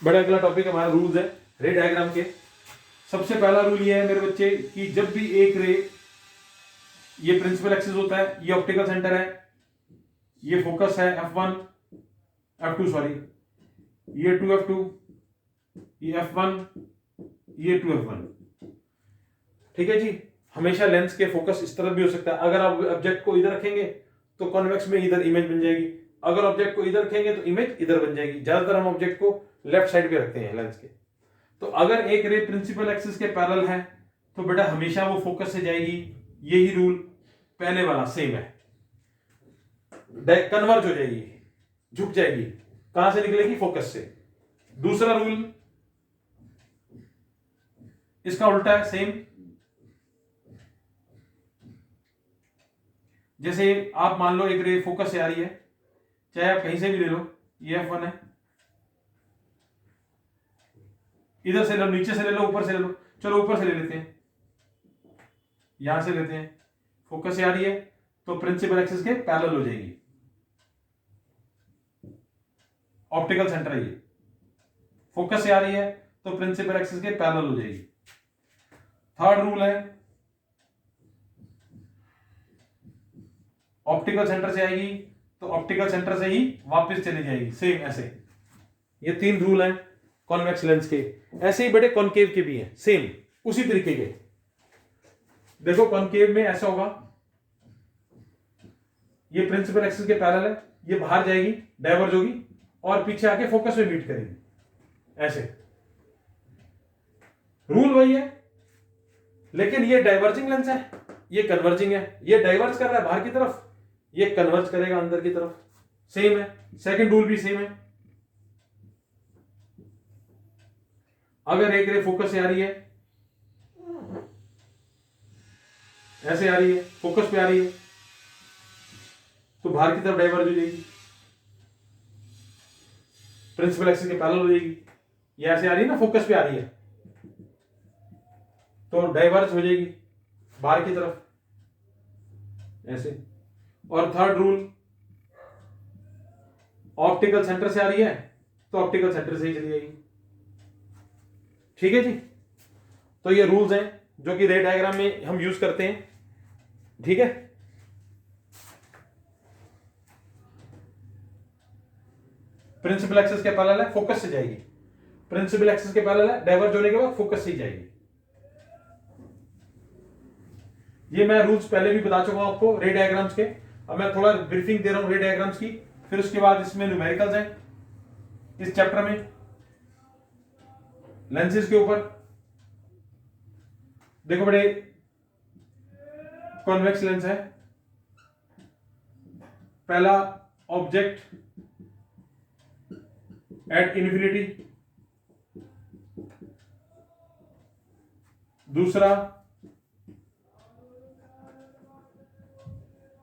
बड़ा अगला टॉपिक हमारा रूल्स है रे डायग्राम के। सबसे पहला रूल ये है मेरे बच्चे कि जब भी एक रे, ये प्रिंसिपल एक्सिस होता है, ये ऑप्टिकल सेंटर है, ये फोकस है F1 F2 सॉरी, ये 2F2, ये F1, ये 2F1। ठीक है जी। हमेशा लेंस के फोकस इस तरफ भी हो सकता है। अगर आप ऑब्जेक्ट को इधर रखेंगे तो कॉन्वेक्स में इधर इमेज बन जाएगी, अगर ऑब्जेक्ट को इधर रखेंगे तो इमेज इधर बन जाएगी। ज्यादातर हम ऑब्जेक्ट को लेफ्ट साइड पे रखते हैं लेंस के। तो अगर एक रे प्रिंसिपल एक्सिस के पैरेलल है तो बेटा हमेशा वो फोकस से जाएगी। यही रूल पहले वाला सेम है, कन्वर्ज हो जाएगी, झुक जाएगी। कहां से निकलेगी? फोकस से। दूसरा रूल इसका उल्टा है, सेम। जैसे आप मान लो एक रे फोकस से आ रही है, चाहे आप कहीं से भी ले लो, ये F1 है, इधर से ले लो, नीचे से ले लो, ऊपर से ले लो। चलो ऊपर से ले लेते हैं, यहां से लेते हैं। फोकस से आ रही है तो प्रिंसिपल एक्सिस के पैरेलल हो जाएगी, ऑप्टिकल सेंटर है ये। फोकस से आ रही है तो प्रिंसिपल एक्सिस के पैरेलल हो जाएगी। थर्ड रूल है, ऑप्टिकल सेंटर से आएगी तो ऑप्टिकल सेंटर से ही वापस चली जाएगी, सेम ऐसे। ये तीन रूल हैं कॉन्वेक्स लेंस के। ऐसे ही बड़े कॉनकेव के भी हैं, सेम उसी तरीके के। देखो कॉनकेव में ऐसा होगा, ये प्रिंसिपल एक्सिस के पैरेलल है, ये बाहर जाएगी, डाइवर्ज होगी और पीछे आके फोकस में मीट करेगी, ऐसे। रूल वही है, लेकिन ये डाइवर्जिंग लेंस है, ये कन्वर्जिंग है। ये डाइवर्ज कर रहा है बाहर की तरफ, ये कन्वर्ज करेगा अंदर की तरफ, सेम है। सेकंड रूल भी सेम है। अगर एक रे फोकस से आ रही है, ऐसे आ रही है, फोकस पे आ रही है, तो बाहर की तरफ डाइवर्ज हो जाएगी, प्रिंसिपल एक्सिस के पैरेलल हो जाएगी। ये ऐसे आ रही है ना, फोकस पे आ रही है तो डाइवर्ज हो जाएगी बाहर की तरफ, ऐसे। और थर्ड रूल, ऑप्टिकल सेंटर से आ रही है तो ऑप्टिकल सेंटर से ही चली जाएगी। ठीक है जी। तो ये रूल्स हैं जो कि रे डायग्राम में हम यूज करते हैं। ठीक है। प्रिंसिपल एक्सिस के पैरेलल है, फोकस से जाएगी। प्रिंसिपल एक्सिस के पैरेलल है, डाइवर्ज होने के बाद फोकस से ही जाएगी। ये मैं रूल्स पहले भी बता चुका हूं आपको रे डायग्राम्स के। अब मैं थोड़ा ब्रीफिंग दे रहा हूं रे डायग्राम्स की, फिर उसके बाद इसमें न्यूमेरिकल्स हैं इस चैप्टर में, लेंसेज के ऊपर। देखो बड़े, कॉन्वेक्स लेंस है, पहला ऑब्जेक्ट एट इन्फिनिटी, दूसरा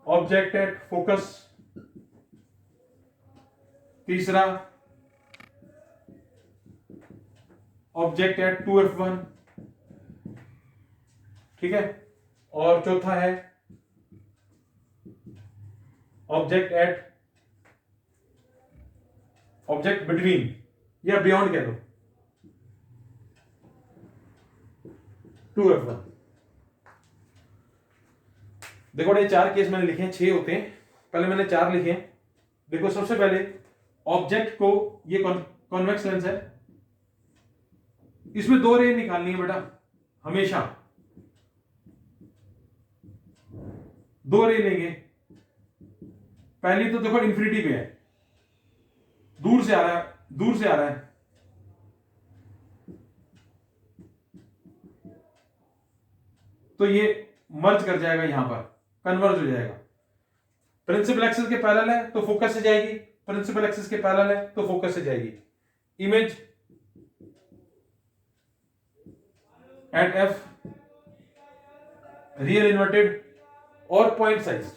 ऑब्जेक्ट एट फोकस, तीसरा ऑब्जेक्ट एट 2F1, ठीक है, और चौथा है ऑब्जेक्ट एट, ऑब्जेक्ट बिटवीन या बियॉन्ड कह लो 2F1। देखो ये चार केस मैंने लिखे हैं, 6 होते हैं, पहले मैंने 4 लिखे हैं। देखो सबसे पहले ऑब्जेक्ट को, ये कॉन्वेक्स लेंस है, इसमें 2 रे निकालनी है बेटा, हमेशा 2 रे लेंगे। पहली तो देखो इन्फिनिटी पे है, दूर से आ रहा है, दूर से आ रहा है, तो ये मर्ज कर जाएगा, यहां पर कन्वर्ज हो जाएगा। प्रिंसिपल एक्सिस के पैरेलल है तो फोकस से जाएगी, प्रिंसिपल एक्सिस के पैरेलल है तो फोकस से जाएगी। Image at F, real inverted और पॉइंट साइज।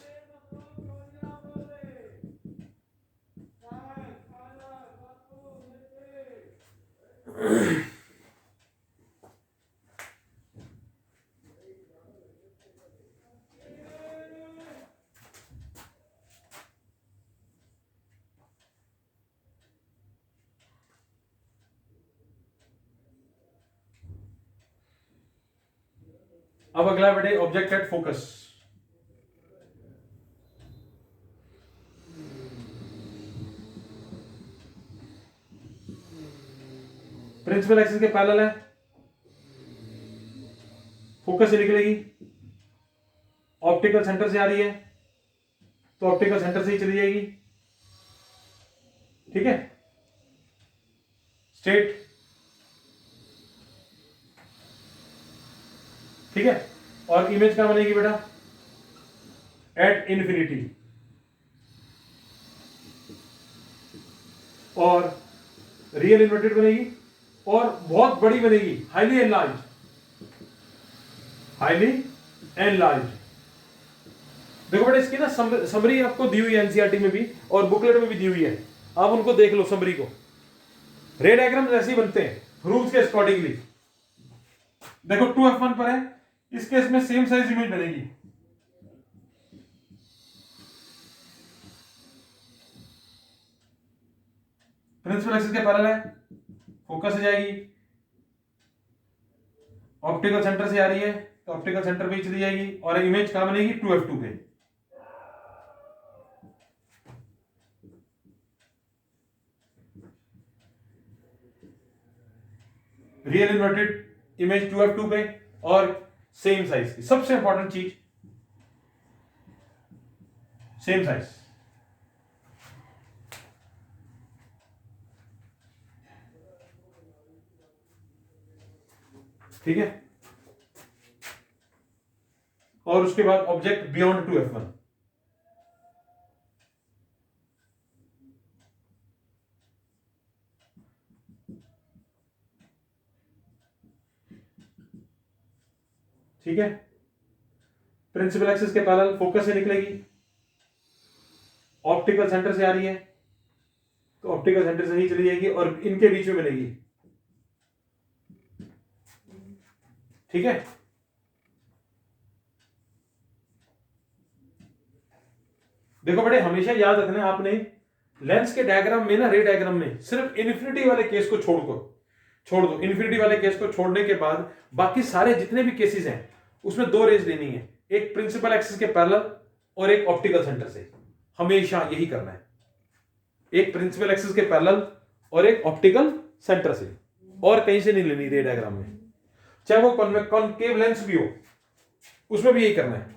अब अगला बेटे object at focus. Principal axis के पैरेलल है, फोकस से निकलेगी, ऑप्टिकल सेंटर से आ रही है तो ऑप्टिकल सेंटर से ही चली जाएगी। ठीक है, स्ट्रेट। ठीक है, और इमेज कहां बनेगी बेटा? At infinity. और रियल इन्वर्टेड बनेगी और बहुत बड़ी बनेगी, हाईली एनलार्ज, हाईली एनलार्ज। देखो बेटा इसकी ना समरी आपको दी हुई है एनसीईआरटी में भी और बुकलेट में भी दी हुई है, आप उनको देख लो समरी को। रे डायग्राम ऐसे ही बनते हैं रूल्स के अकॉर्डिंगली। देखो 2f1 पर है, इस केस में सेम साइज इमेज बनेगी। प्रिंसिपल एक्सिस के पैरेलल है, फोकस से जाएगी, ऑप्टिकल सेंटर से आ रही है तो ऑप्टिकल सेंटर पे ही चली जाएगी और इमेज कहां बनेगी? 2f2 पे। रियल इन्वर्टेड इमेज 2f2 पे और सेम साइज की। सबसे इंपॉर्टेंट चीज सेम साइज। ठीक है, और उसके बाद ऑब्जेक्ट बियॉन्ड 2f1। ठीक है, प्रिंसिपल एक्सिस के पैरेलल फोकस से निकलेगी, ऑप्टिकल सेंटर से आ रही है तो ऑप्टिकल सेंटर से ही चली जाएगी और इनके बीच में मिलेगी। ठीक है, देखो बेटे हमेशा याद रखना है आपने, लेंस के डायग्राम में ना, रे डायग्राम में सिर्फ इन्फिनिटी वाले केस को छोड़ दो। इन्फिनिटी वाले केस को छोड़ने के बाद बाकी सारे जितने भी केसेस हैं उसमें दो रेज लेनी है, एक प्रिंसिपल एक्सिस के पैरेलल और एक ऑप्टिकल सेंटर से। हमेशा यही करना है, एक प्रिंसिपल एक्सिस के पैरेलल और एक ऑप्टिकल सेंटर से, और कहीं से नहीं लेनी रे डायग्राम में। चाहे वो कॉनकेव लेंस भी हो उसमें भी यही करना है,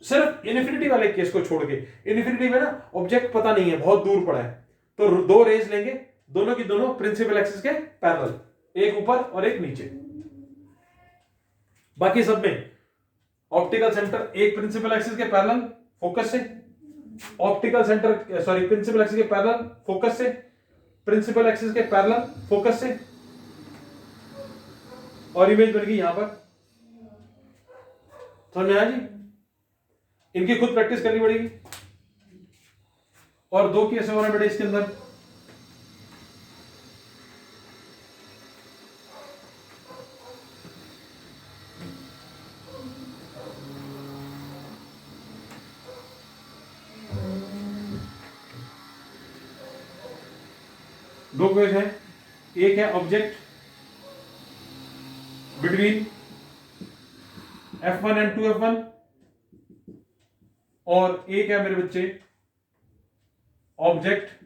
सिर्फ इन्फिनिटी वाले केस को छोड़ के। इन्फिनिटी में ना ऑब्जेक्ट पता नहीं है, बहुत दूर पड़ा है, तो दो रेज लेंगे, दोनों की दोनों प्रिंसिपल एक्सिस के पैरेलल, एक ऊपर और एक नीचे। बाकी सब में ऑप्टिकल सेंटर एक प्रिंसिपल एक्सिस के पैरेलल फोकस से, optical centre sorry principal axis के पैरेलल फोकस से, प्रिंसिपल एक्सिस के पैरेलल फोकस से, और इमेज बन गई यहां पर। समझ में आया जी? इनकी खुद प्रैक्टिस करनी पड़ेगी। और दो केस होना बेटे इसके अंदर, दो केस है। एक है object between f1 and 2f1, और एक है मेरे बच्चे object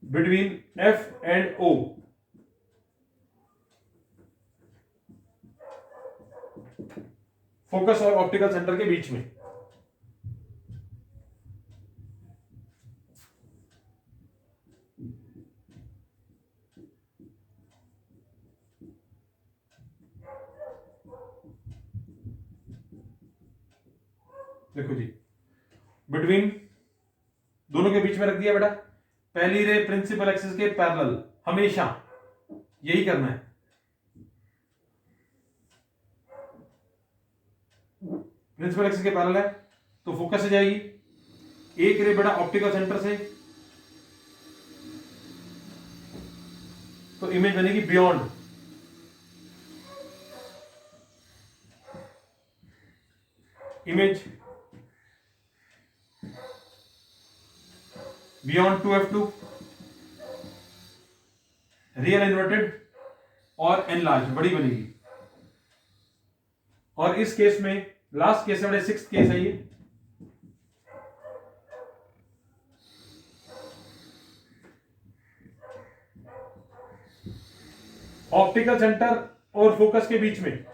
between f and o। Focus और ऑप्टिकल सेंटर के बीच में। देखो जी, बिटवीन दोनों के बीच में रख दिया बेटा, पहली रे प्रिंसिपल एक्सिस के पैरेलल, हमेशा यही करना है। प्रिंसिपल एक्सिस के पैरेलल है तो फोकस से जाएगी, एक रे बेटा ऑप्टिकल सेंटर से, तो इमेज बनेगी beyond. Image beyond 2f2, real inverted और एनलार्ज, बड़ी बनेगी। और इस केस में लास्ट केस है, सिक्स्थ केस है ये। ऑप्टिकल सेंटर और फोकस के बीच में,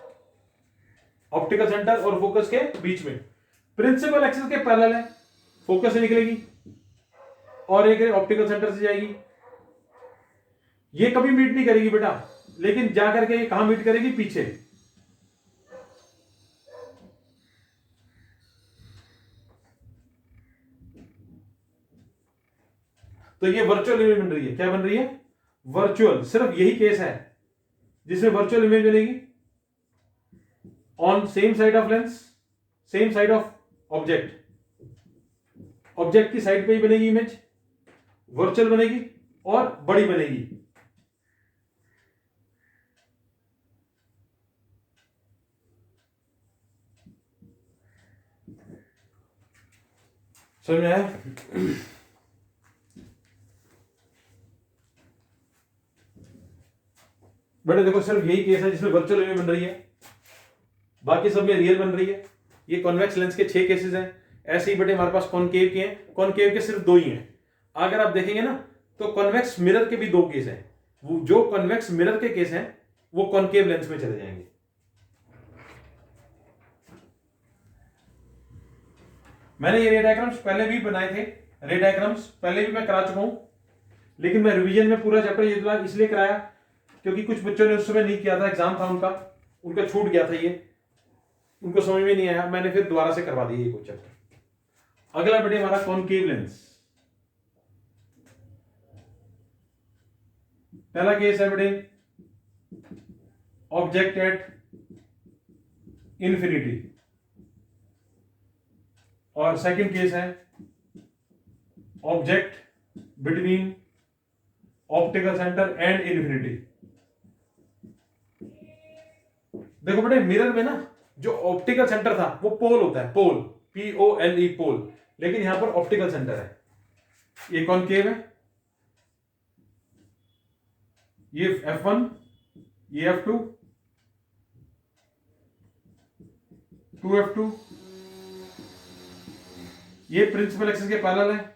ऑप्टिकल सेंटर और फोकस के बीच में प्रिंसिपल एक्सिस के पैरेलल है, फोकस से निकलेगी और एक ऑप्टिकल सेंटर से जाएगी। ये कभी मीट नहीं करेगी बेटा, लेकिन जाकर के ये कहां मीट करेगी? पीछे। तो ये वर्चुअल इमेज बन रही है। क्या बन रही है? वर्चुअल। सिर्फ यही केस है जिसमें वर्चुअल इमेज बनेगी on same side of lens, same side of object. Object की साइड पे ही बनेगी इमेज, वर्चुअल बनेगी और बड़ी बनेगी। समझ में आया? बेटे देखो, सिर्फ यही केस है जिसमें वर्चुअल इमेज बन रही है, बाकी सब में रियल बन रही है। ये कॉन्वेक्स लेंस के 6 केसेस हैं। ऐसे ही बेटे हमारे पास कॉनकेव के हैं, कॉनकेव के सिर्फ 2 ही हैं। अगर आप देखेंगे ना तो कॉन्वेक्स मिरर के भी 2 केस हैं। वो जो कॉन्वेक्स मिरर के केस हैं वो कॉनकेव लेंस में चले जाएंगे। मैंने ये रे डायग्राम्स पहले भी बनाए थे, रे डायग्राम्स पहले भी मैं करा चुका हूं, लेकिन मैं रिवीजन में पूरा चैप्टर ये इसलिए कराया क्योंकि कुछ बच्चों ने उस समय नहीं किया था, एग्जाम था उनका छूट गया था, ये उनको समझ में नहीं आया, मैंने फिर दोबारा से करवा दिया ये कुछ चैप्टर। अगला बेटे हमारा कॉनकेव लेंस। पहला केस है बेटे ऑब्जेक्ट एट इंफिनिटी, और सेकंड केस है object between optical centre and infinity. देखो बेटे, मिरर में ना जो ऑप्टिकल सेंटर था वो पोल होता है, पोल, POLE, पोल, लेकिन यहां पर ऑप्टिकल सेंटर है। ये कॉनकेव है, ये F1, ये F2, 2F2, ये प्रिंसिपल एक्सिस के पैरेलल है।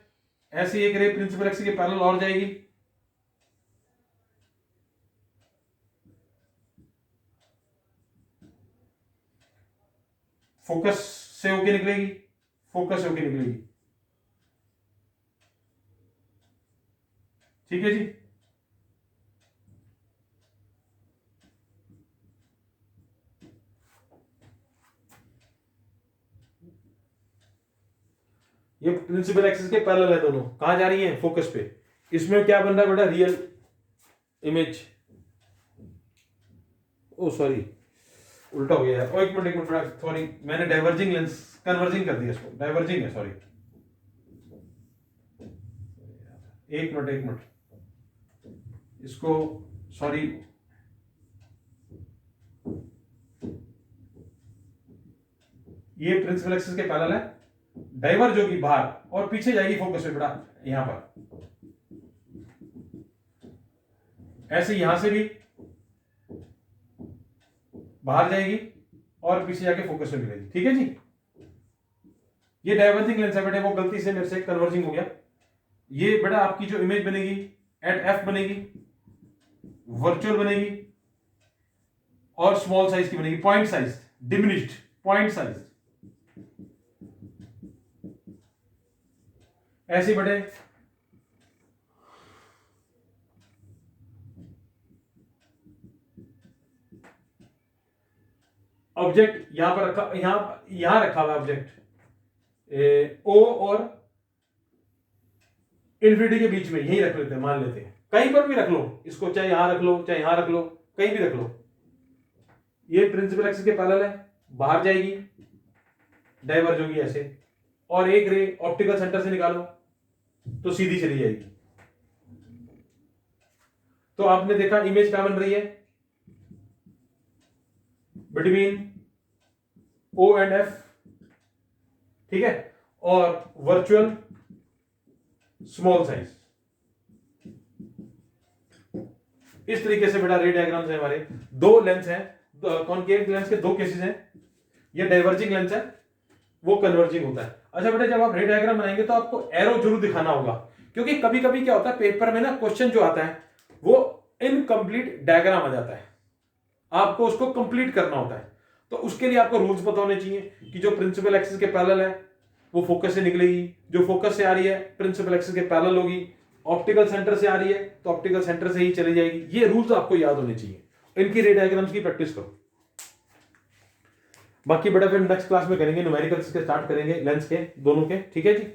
ऐसी एक रे प्रिंसिपल एक्सिस के पैरेलल और जाएगी, फोकस से होके निकलेगी, फोकस से होके निकलेगी। ठीक है जी। ये प्रिंसिपल एक्सिस के पैरेलल है, दोनों कहां जा रही हैं? फोकस पे। इसमें क्या बन रहा है बेटा? Real image. ओ सॉरी, उल्टा हो गया यार। एक मिनट सॉरी, मैंने डाइवर्जिंग लेंस कन्वर्जिंग कर दिया इसको, डाइवर्जिंग है, सॉरी। एक मिनट इसको, सॉरी, ये प्रिंसिपल एक्सिस के पैरेलल है, डाइवर्ज होगी बाहर और पीछे जाएगी फोकस पे बेटा, यहां पर। ऐसे यहां से भी बाहर जाएगी और पीछे जाके फोकस में मिलेगी। ठीक है जी। ये डाइवर्जिंग लेंस है बेटे, वो गलती से मेरे से कन्वर्जिंग हो गया। ये बेटा आपकी जो इमेज बनेगी एट F बनेगी, वर्चुअल बनेगी और स्मॉल साइज की बनेगी, point size, diminished point size. ऐसे बेटे ऑब्जेक्ट यहां पर रखा, यहां रखा हुआ ऑब्जेक्ट O और इन्फिनिटी के बीच में, यही रख लेते हैं, मान लेते हैं, कहीं पर भी रख लो इसको, चाहे यहां रख लो, चाहे यहां रख लो, कहीं भी रख लो। ये प्रिंसिपल एक्सिस के पैरेलल है, बाहर जाएगी, डाइवर्ज होगी ऐसे, और एक रे ऑप्टिकल सेंटर से निकालो तो सीधी चली जाएगी। तो आपने देखा इमेज क्या बन रही है? बिटवीन O एंड F, ठीक है, और वर्चुअल स्मॉल साइज। इस तरीके से बेटा रे डायग्राम्स है हमारे। 2 लेंस हैं, कॉनकेव लेंस के 2 केसेस हैं, ये डाइवर्जिंग लेंस है, वो कन्वर्जिंग होता है। अच्छा बेटा, जब आप रे डायग्राम बनाएंगे तो आपको एरो जरूर दिखाना होगा, क्योंकि कभी कभी क्या होता है पेपर में ना क्वेश्चन जो आता है वो इनकम्प्लीट डायग्राम आ जाता है, आपको उसको कंप्लीट करना होता है। तो उसके लिए आपको रूल्स पता होने चाहिए कि जो प्रिंसिपल एक्सिस के पैरेलल है वो फोकस से निकलेगी, जो फोकस से आ रही है प्रिंसिपल एक्सिस के पैरेलल होगी, ऑप्टिकल सेंटर से आ रही है तो ऑप्टिकल सेंटर से ही चली जाएगी। ये रूल्स आपको याद होने चाहिए, इनकी रे डायग्राम्स की प्रैक्टिस करो। बाकी बेटा फिर नेक्स्ट क्लास में करेंगे, न्यूमेरिकल्स के स्टार्ट करेंगे लेंस के दोनों के, ठीक है जी।